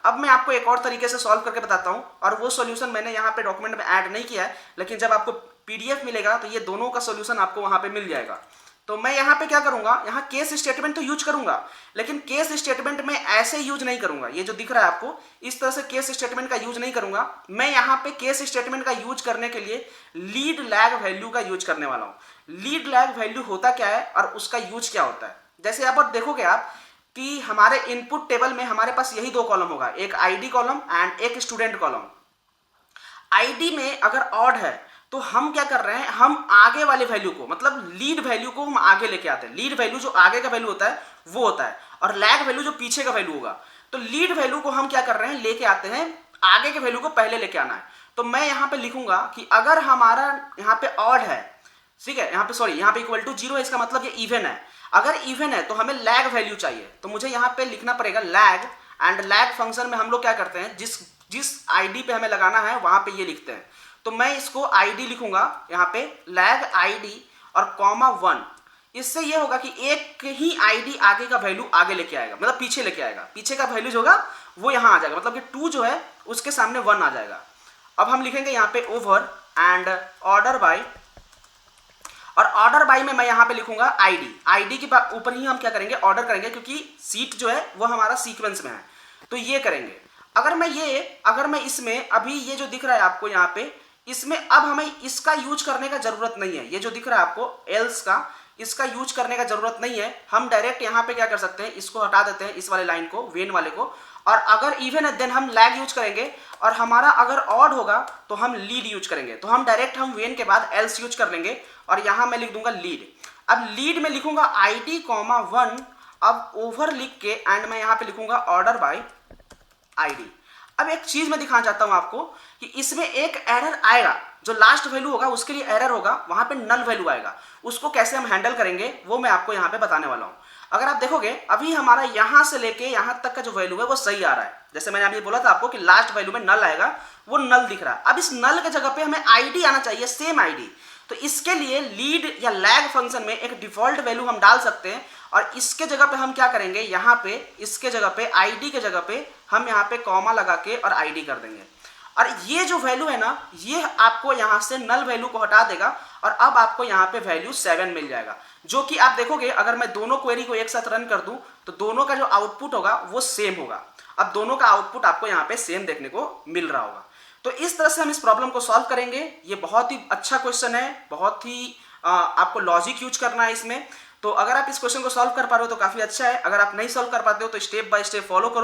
अब मैं आपको एक और तरीके से सॉल्व करके बताता हूं, और वो सॉल्यूशन मैंने यहाँ पे डॉक्यूमेंट में ऐड नहीं किया है, लेकिन जब आपको पीडीएफ मिलेगा तो ये दोनों का सॉल्यूशन आपको वहां पे मिल जाएगा। तो मैं यहाँ पे क्या करूंगा, यहाँ केस स्टेटमेंट तो यूज करूंगा, लेकिन केस स्टेटमेंट में ऐसे यूज नहीं करूंगा। ये जो दिख रहा है आपको, इस तरह से केस स्टेटमेंट का यूज नहीं करूंगा। मैं यहाँ पे केस स्टेटमेंट का यूज करने के लिए लीड लैग वैल्यू का यूज करने वाला हूं। लीड लैग वैल्यू होता क्या है और उसका यूज क्या होता है, जैसे यहाँ पर देखोगे आप कि हमारे इनपुट टेबल में हमारे पास यही दो कॉलम होगा, एक आईडी कॉलम एंड एक स्टूडेंट कॉलम। आईडी में अगर ऑड है तो हम क्या कर रहे हैं, हम आगे वाले वैल्यू को, मतलब लीड वैल्यू को हम आगे लेके आते हैं। लीड वैल्यू जो आगे का वैल्यू होता है वो होता है, और लैग वैल्यू जो पीछे का वैल्यू होगा। तो लीड वैल्यू को हम क्या कर रहे हैं, लेके आते हैं, आगे के वैल्यू को पहले लेके आना है। तो मैं यहां पे लिखूंगा कि अगर हमारा यहाँ पे ऑड है, ठीक है, यहाँ पे सॉरी, यहाँ पे इक्वल टू 0 है, इसका मतलब ये इवन है। अगर इवन है तो हमें लैग वैल्यू चाहिए, तो मुझे यहाँ पे लिखना पड़ेगा लैग, एंड लैग फंक्शन में हम लोग क्या करते हैं, जिस आईडी पे हमें लगाना है वहां पे ये लिखते हैं। तो मैं इसको आईडी लिखूंगा यहाँ पे, लैग आईडी और कॉमा 1। इससे ये होगा कि एक ही आईडी आगे का वैल्यू आगे लेके आएगा, मतलब पीछे लेके आएगा, पीछे का वैल्यू जो होगा वो यहाँ आ जाएगा, मतलब कि 2 जो है उसके सामने 1 आ जाएगा। अब हम लिखेंगे यहाँ पे ओवर एंड ऑर्डर बाय, और ऑर्डर बाय में मैं यहाँ पे लिखूंगा आईडी। आईडी के ऊपर ही हम क्या करेंगे, ऑर्डर करेंगे, क्योंकि सीट जो है वो हमारा सीक्वेंस में है, तो ये करेंगे। अगर मैं इसमें अभी ये जो दिख रहा है आपको यहाँ पे, इसमें अब हमें इसका यूज करने का जरूरत नहीं है। ये जो दिख रहा है आपको एल्स का, इसका यूज करने का जरूरत नहीं है। हम डायरेक्ट यहाँ पे क्या कर सकते हैं, इसको हटा देते हैं, इस वाले लाइन को, वेन वाले को, और अगर इवन है देन हम लैग यूज करेंगे, और हमारा अगर ऑड होगा तो हम लीड यूज करेंगे। तो हम डायरेक्ट हम वेन के बाद एल्स यूज कर लेंगे, और यहां मैं लिख दूंगा लीड। अब लीड में लिखूंगा आईडी कॉमा 1, अब ओवर लिख के एंड मैं यहां पे लिखूंगा ऑर्डर बाय आईडी। अब एक चीज मैं दिखाना चाहता हूं आपको कि इसमें एक एरर आएगा, जो लास्ट वैल्यू होगा उसके लिए एरर होगा, वहां पे नल वैल्यू आएगा। उसको कैसे हम हैंडल करेंगे वो मैं आपको यहां पे बताने वाला हूं। अगर आप देखोगे अभी हमारा यहां से लेके यहां तक का जो वैल्यू है वो सही आ रहा है, जैसे मैंने अभी बोला था आपको कि लास्ट वैल्यू में नल आएगा, वो नल दिख रहा है। अब इस नल के जगह पे हमें आईडी आना चाहिए, सेम आईडी। तो इसके लिए लीड या लैग फंक्शन में एक डिफॉल्ट वैल्यू हम डाल सकते हैं, और इसके जगह पे हम क्या करेंगे, यहाँ पे इसके जगह पे आईडी के जगह पे हम यहाँ पे कॉमा लगा के और आईडी कर देंगे। और ये जो वैल्यू है ना, ये आपको यहाँ से नल वैल्यू को हटा देगा, और अब आपको यहाँ पे वैल्यू 7 मिल जाएगा, जो कि आप देखोगे अगर मैं दोनों क्वेरी को एक साथ रन कर दूं तो दोनों का जो आउटपुट होगा वो सेम होगा। अब दोनों का आउटपुट आपको यहाँ पे सेम देखने को मिल रहा होगा। तो इस तरह से हम इस प्रॉब्लम को सॉल्व करेंगे। ये बहुत ही अच्छा क्वेश्चन है, बहुत ही आपको लॉजिक यूज करना है इसमें। तो अगर आप इस क्वेश्चन को सॉल्व कर पा रहे हो तो काफी अच्छा है, अगर आप नहीं सॉल्व कर पाते हो तो स्टेप बाय स्टेप फॉलो करो।